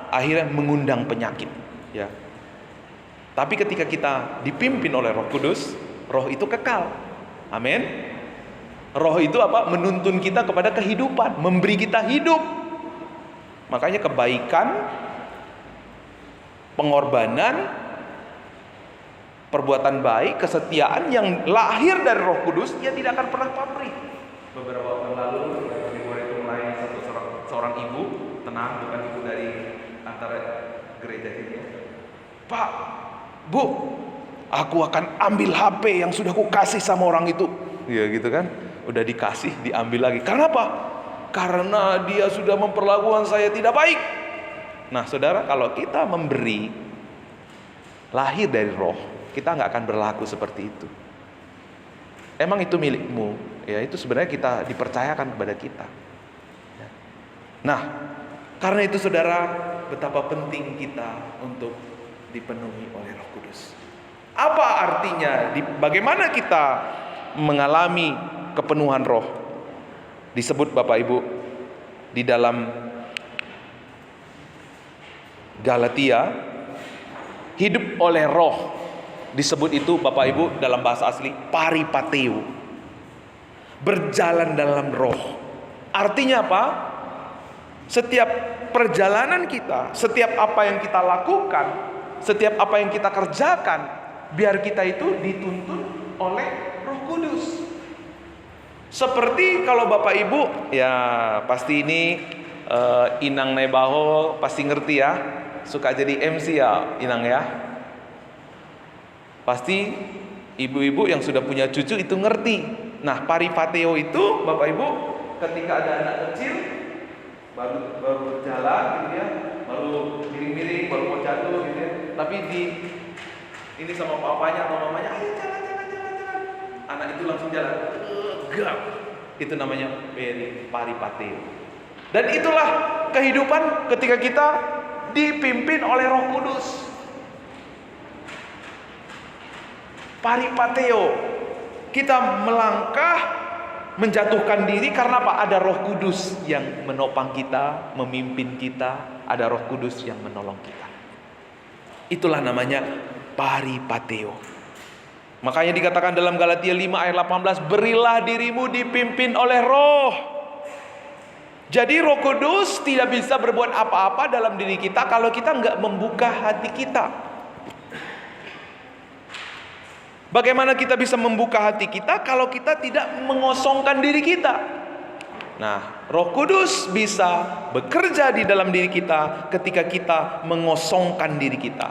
Speaker 1: akhirnya mengundang penyakit. Ya. Tapi ketika kita dipimpin oleh Roh Kudus, roh itu kekal. Amin. Roh itu apa? Menuntun kita kepada kehidupan, memberi kita hidup. Makanya kebaikan, pengorbanan, perbuatan baik, kesetiaan yang lahir dari Roh Kudus, dia tidak akan pernah pamrih. Beberapa waktu lalu di itu melayani seorang ibu, tenang, bukan ibu dari antara gereja ini. Pak, Bu, aku akan ambil HP yang sudah aku kasih sama orang itu. Ya gitu kan, udah dikasih, diambil lagi. Karena apa? Karena dia sudah memperlakukan saya tidak baik. Nah saudara, kalau kita memberi lahir dari roh, kita nggak akan berlaku seperti itu. Emang itu milikmu, ya itu sebenarnya kita dipercayakan kepada kita. Nah, karena itu saudara, betapa penting kita untuk dipenuhi oleh Roh Kudus. Apa artinya? Bagaimana kita mengalami kepenuhan roh? Disebut Bapak Ibu di dalam Galatia, hidup oleh roh. Disebut itu Bapak Ibu dalam bahasa asli paripateo. Berjalan dalam roh. Artinya apa? Setiap perjalanan kita, setiap apa yang kita lakukan, setiap apa yang kita kerjakan, biar kita itu dituntun oleh Roh Kudus. Seperti kalau Bapak Ibu, ya pasti ini Inang Nebaho pasti ngerti ya, suka jadi MC ya Inang ya. Pasti ibu-ibu yang sudah punya cucu itu ngerti. Nah, paripateo itu Bapak Ibu ketika ada anak kecil baru jalan gitu ya, baru miring-miring, baru mau jatuh gitu ya. Tapi ini sama papanya atau mamanya, ayo jalan. Anak itu langsung jalan. Gak. Itu namanya paripateo. Dan itulah kehidupan ketika kita dipimpin oleh Roh Kudus. Paripateo, kita melangkah menjatuhkan diri karena apa? Ada Roh Kudus yang menopang kita, memimpin kita, ada Roh Kudus yang menolong kita. Itulah namanya paripateo. Makanya dikatakan dalam Galatia 5 ayat 18, berilah dirimu dipimpin oleh roh. Jadi Roh Kudus tidak bisa berbuat apa-apa dalam diri kita kalau kita nggak membuka hati kita. Bagaimana kita bisa membuka hati kita kalau kita tidak mengosongkan diri kita? Nah, Roh Kudus bisa bekerja di dalam diri kita ketika kita mengosongkan diri kita.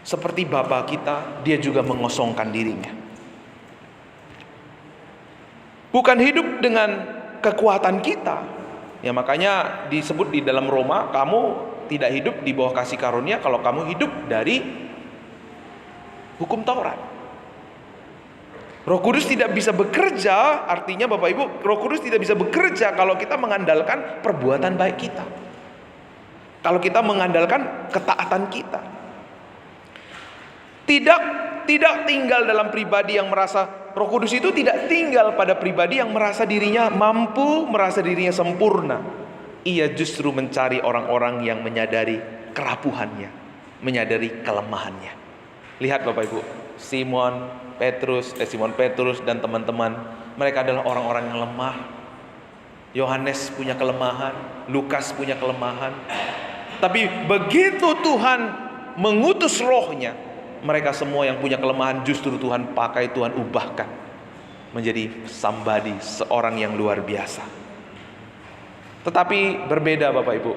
Speaker 1: Seperti Bapa kita, dia juga mengosongkan dirinya. Bukan hidup dengan kekuatan kita. Ya makanya disebut di dalam Roma, kamu tidak hidup di bawah kasih karunia kalau kamu hidup dari hukum Taurat. Roh Kudus tidak bisa bekerja, artinya Bapak Ibu, Roh Kudus tidak bisa bekerja kalau kita mengandalkan perbuatan baik kita. Kalau kita mengandalkan ketaatan kita. Tidak tinggal dalam pribadi yang merasa, Roh Kudus itu tidak tinggal pada pribadi yang merasa dirinya mampu, merasa dirinya sempurna. Ia justru mencari orang-orang yang menyadari kerapuhannya, menyadari kelemahannya. Lihat Bapak Ibu, Simon Petrus dan teman-teman, mereka adalah orang-orang yang lemah. Yohanes punya kelemahan, Lukas punya kelemahan. Tapi begitu Tuhan mengutus Roh-Nya, mereka semua yang punya kelemahan justru Tuhan pakai, Tuhan ubahkan menjadi seorang yang luar biasa. Tetapi berbeda Bapak Ibu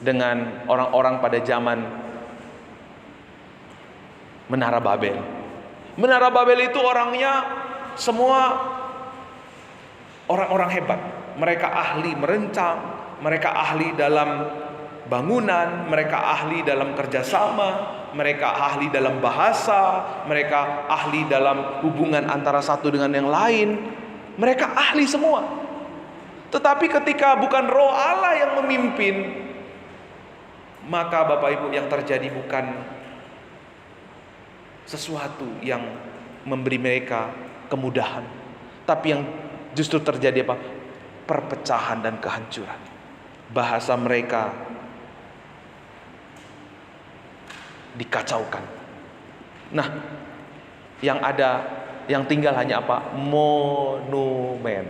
Speaker 1: dengan orang-orang pada zaman Menara Babel. Menara Babel itu orangnya semua orang-orang hebat. Mereka ahli merencang, mereka ahli dalam bangunan, mereka ahli dalam kerjasama, mereka ahli dalam bahasa, mereka ahli dalam hubungan antara satu dengan yang lain. Mereka ahli semua. Tetapi ketika bukan Roh Allah yang memimpin, maka Bapak Ibu yang terjadi bukan sesuatu yang memberi mereka kemudahan, tapi yang justru terjadi apa? Perpecahan dan kehancuran. Bahasa mereka dikacaukan. Nah, yang tinggal hanya apa? Monumen.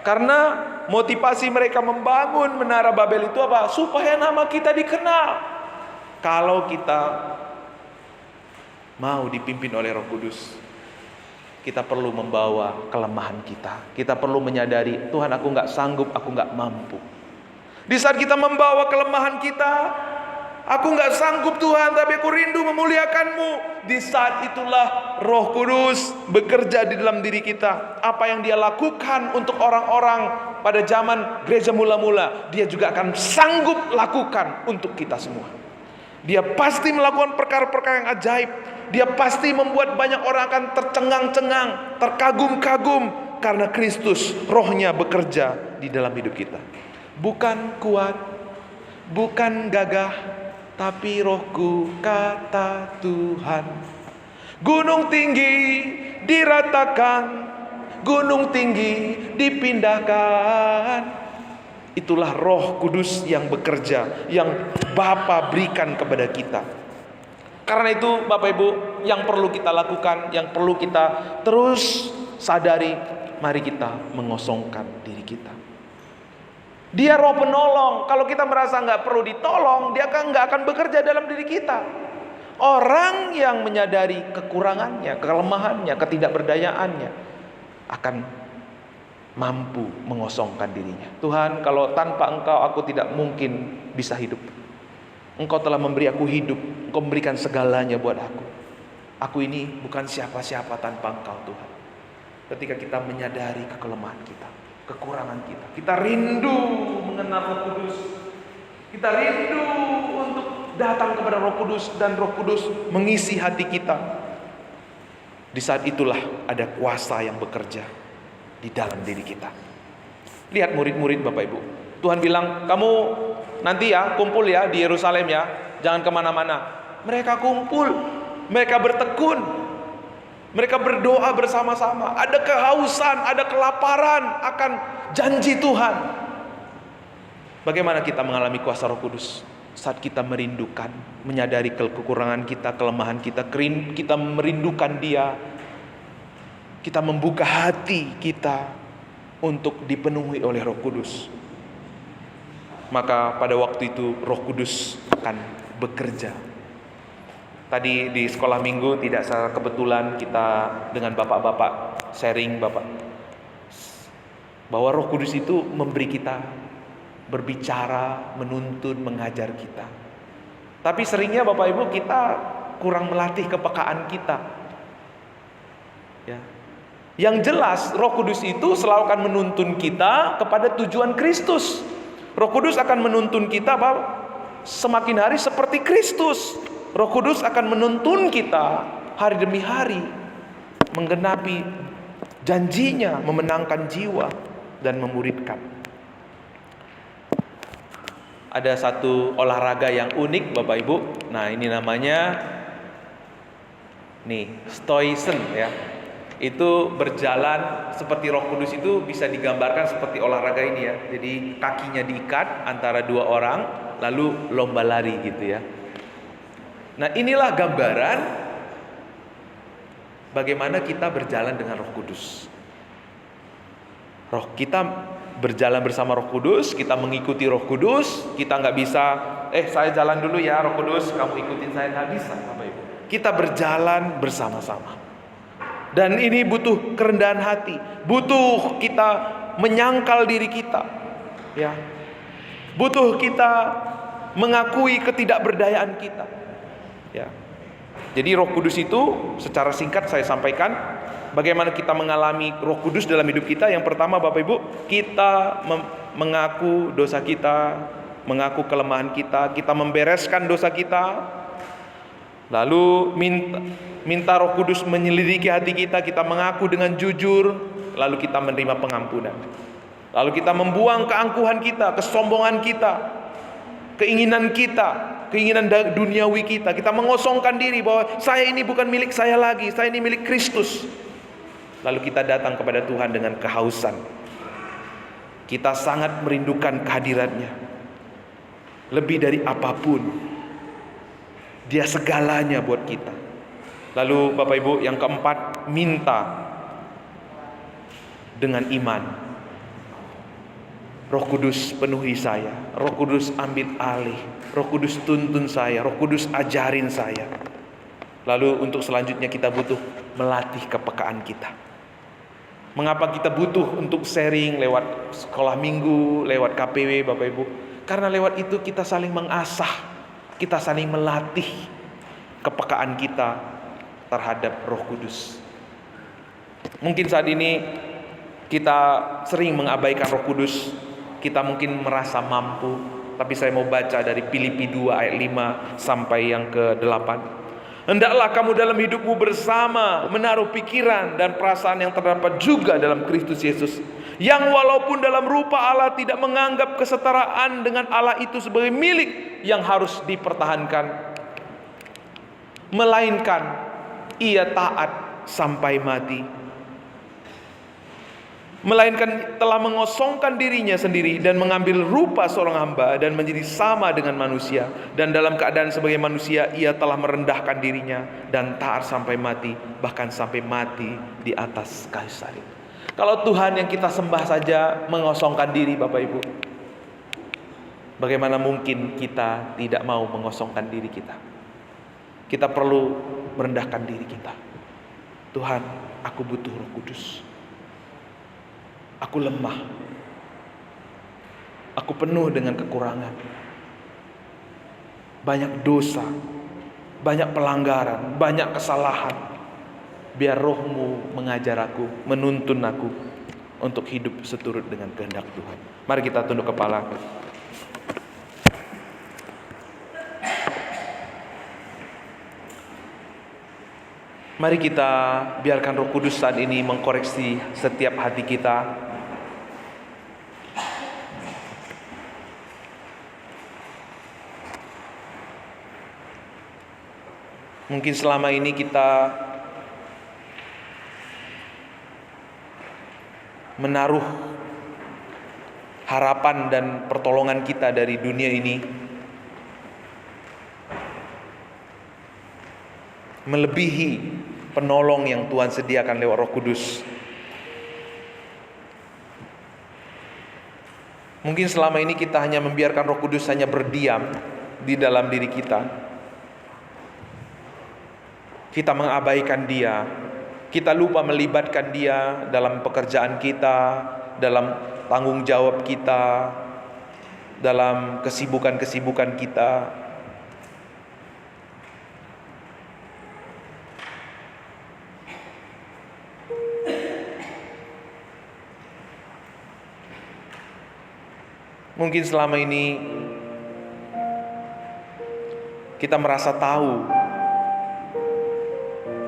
Speaker 1: Karena motivasi mereka membangun Menara Babel itu apa? Supaya nama kita dikenal. Kalau kita mau dipimpin oleh Roh Kudus, kita perlu membawa kelemahan kita. Kita perlu menyadari, Tuhan aku gak sanggup, aku gak mampu. Di saat kita membawa kelemahan kita, aku gak sanggup Tuhan, tapi aku rindu memuliakan-Mu. Di saat itulah Roh Kudus bekerja di dalam diri kita. Apa yang Dia lakukan untuk orang-orang pada zaman gereja mula-mula, Dia juga akan sanggup lakukan untuk kita semua. Dia pasti melakukan perkara-perkara yang ajaib. Dia pasti membuat banyak orang akan tercengang-cengang, terkagum-kagum, karena Kristus, Roh-Nya bekerja di dalam hidup kita. Bukan kuat, bukan gagah, tapi Roh-Ku, kata Tuhan. Gunung tinggi diratakan, gunung tinggi dipindahkan. Itulah Roh Kudus yang bekerja, yang Bapa berikan kepada kita. Karena itu Bapak Ibu, yang perlu kita lakukan, yang perlu kita terus sadari, mari kita mengosongkan diri kita. Dia Roh penolong. Kalau kita merasa nggak perlu ditolong, Dia nggak akan bekerja dalam diri kita. Orang yang menyadari kekurangannya, kelemahannya, ketidakberdayaannya, akan mampu mengosongkan dirinya. Tuhan, kalau tanpa Engkau aku tidak mungkin bisa hidup. Engkau telah memberi aku hidup, Engkau memberikan segalanya buat aku. Aku ini bukan siapa-siapa tanpa Engkau Tuhan. Ketika kita menyadari kelemahan kita, kekurangan kita, kita rindu mengenal Roh Kudus. Kita rindu untuk datang kepada Roh Kudus, dan Roh Kudus mengisi hati kita. Di saat itulah ada kuasa yang bekerja di dalam diri kita. Lihat murid-murid Bapak Ibu. Tuhan bilang, kamu nanti ya kumpul ya di Yerusalem ya, jangan kemana-mana. Mereka kumpul, mereka bertekun, mereka berdoa bersama-sama. Ada kehausan, ada kelaparan akan janji Tuhan. Bagaimana kita mengalami kuasa Roh Kudus? Saat kita merindukan, menyadari kekurangan kita, kelemahan kita, kita merindukan Dia. Kita membuka hati kita untuk dipenuhi oleh Roh Kudus. Maka pada waktu itu Roh Kudus akan bekerja. Tadi di sekolah minggu tidak secara kebetulan kita dengan bapak-bapak sharing bahwa Roh Kudus itu memberi kita berbicara, menuntun, mengajar kita. Tapi seringnya Bapak Ibu kita kurang melatih kepekaan kita. Ya. Yang jelas Roh Kudus itu selalu akan menuntun kita kepada tujuan Kristus. Roh Kudus akan menuntun kita semakin hari seperti Kristus. Roh Kudus akan menuntun kita hari demi hari menggenapi janjinya, memenangkan jiwa dan memuridkan. ada satu olahraga yang unik Bapak Ibu. Nah, ini namanya stoisen ya. Itu berjalan seperti Roh Kudus, itu bisa digambarkan seperti olahraga ini ya. Jadi kakinya diikat antara dua orang lalu lomba lari gitu ya. Nah, inilah gambaran bagaimana kita berjalan dengan Roh Kudus. Kita berjalan bersama Roh Kudus, kita mengikuti Roh Kudus. Kita nggak bisa, saya jalan dulu ya Roh Kudus, kamu ikutin saya, nggak bisa Bapak Ibu. Kita berjalan bersama-sama. Dan ini butuh kerendahan hati, butuh kita menyangkal diri kita, ya. Butuh kita mengakui ketidakberdayaan kita, ya. Jadi Roh Kudus itu secara singkat saya sampaikan bagaimana kita mengalami Roh Kudus dalam hidup kita. Yang pertama Bapak Ibu, kita mengaku dosa kita, mengaku kelemahan kita, kita membereskan dosa kita. Lalu minta Roh Kudus menyelidiki hati kita, kita mengaku dengan jujur, lalu kita menerima pengampunan. Lalu kita membuang keangkuhan kita, kesombongan kita, keinginan duniawi kita. Kita mengosongkan diri bahwa saya ini bukan milik saya lagi, saya ini milik Kristus. Lalu kita datang kepada Tuhan dengan kehausan. Kita sangat merindukan kehadirannya. Lebih dari apapun, Dia segalanya buat kita. Lalu Bapak Ibu, yang keempat, minta dengan iman. Roh Kudus penuhi saya, Roh Kudus ambil alih, Roh Kudus tuntun saya, Roh Kudus ajarin saya. Lalu untuk selanjutnya kita butuh melatih kepekaan kita. Mengapa kita butuh untuk sharing lewat sekolah minggu, lewat KPW Bapak Ibu? Karena lewat itu kita saling mengasah, kita saling melatih kepekaan kita terhadap Roh Kudus. Mungkin saat ini kita sering mengabaikan Roh Kudus. Kita mungkin merasa mampu, tapi saya mau baca dari Filipi 2 ayat 5 sampai yang ke-8. Hendaklah kamu dalam hidupmu bersama menaruh pikiran dan perasaan yang terdapat juga dalam Kristus Yesus, yang walaupun dalam rupa Allah tidak menganggap kesetaraan dengan Allah itu sebagai milik yang harus dipertahankan, melainkan ia taat sampai mati, melainkan telah mengosongkan dirinya sendiri dan mengambil rupa seorang hamba dan menjadi sama dengan manusia, dan dalam keadaan sebagai manusia ia telah merendahkan dirinya dan taat sampai mati, bahkan sampai mati di atas kayu salib. Kalau Tuhan yang kita sembah saja mengosongkan diri Bapak Ibu, bagaimana mungkin kita tidak mau mengosongkan diri kita? Kita perlu merendahkan diri kita. Tuhan, aku butuh Roh Kudus. Aku lemah. Aku penuh dengan kekurangan. Banyak dosa, banyak pelanggaran, banyak kesalahan. Biar Roh-Mu mengajar aku, menuntun aku untuk hidup seturut dengan kehendak Tuhan. Mari kita tunduk kepala. Mari kita biarkan Roh Kudus saat ini mengkoreksi setiap hati kita. Mungkin selama ini kita menaruh harapan dan pertolongan kita dari dunia ini melebihi penolong yang Tuhan sediakan lewat Roh Kudus. Mungkin selama ini kita hanya membiarkan Roh Kudus hanya berdiam di dalam diri kita. Kita mengabaikan Dia. Kita lupa melibatkan Dia dalam pekerjaan kita, dalam tanggung jawab kita, dalam kesibukan-kesibukan kita. Mungkin selama ini kita merasa tahu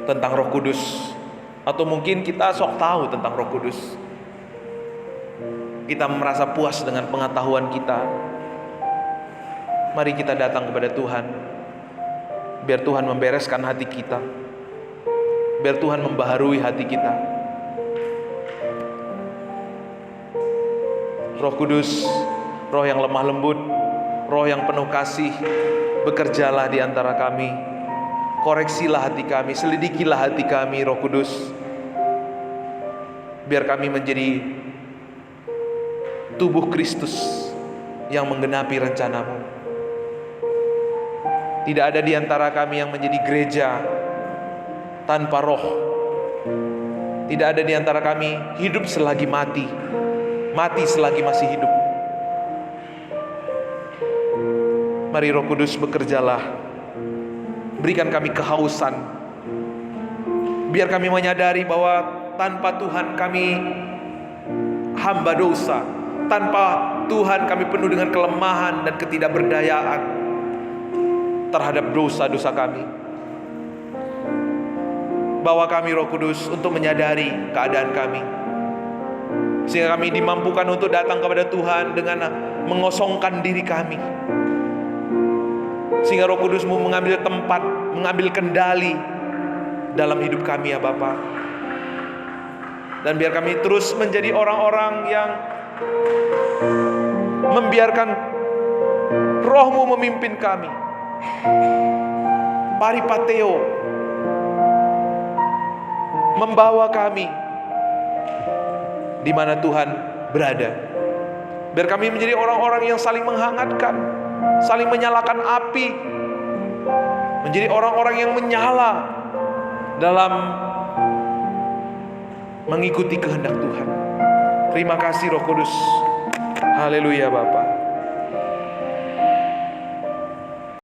Speaker 1: tentang Roh Kudus, atau mungkin kita sok tahu tentang Roh Kudus. Kita merasa puas dengan pengetahuan kita. Mari kita datang kepada Tuhan. Biar Tuhan membereskan hati kita. Biar Tuhan membaharui hati kita. Roh Kudus, Roh yang lemah lembut, Roh yang penuh kasih, bekerjalah di antara kami. Koreksilah hati kami, selidikilah hati kami, Roh Kudus. Biar kami menjadi tubuh Kristus yang menggenapi rencana-Mu. Tidak ada di antara kami yang menjadi gereja tanpa roh. Tidak ada di antara kami hidup selagi mati, mati selagi masih hidup. Mari Roh Kudus bekerjalah. Berikan kami kehausan. Biar kami menyadari bahwa tanpa Tuhan kami hamba dosa. Tanpa Tuhan kami penuh dengan kelemahan dan ketidakberdayaan terhadap dosa-dosa kami. Bawa kami Roh Kudus untuk menyadari keadaan kami, sehingga kami dimampukan untuk datang kepada Tuhan dengan mengosongkan diri kami, sehingga Roh Kudus-Mu mengambil tempat, mengambil kendali dalam hidup kami ya Bapa. Dan biar kami terus menjadi orang-orang yang membiarkan Roh-Mu memimpin kami. Paripateo, membawa kami di mana Tuhan berada. Biar kami menjadi orang-orang yang saling menghangatkan, saling menyalakan api, menjadi orang-orang yang menyala dalam mengikuti kehendak Tuhan. Terima kasih Roh Kudus. Haleluya Bapa.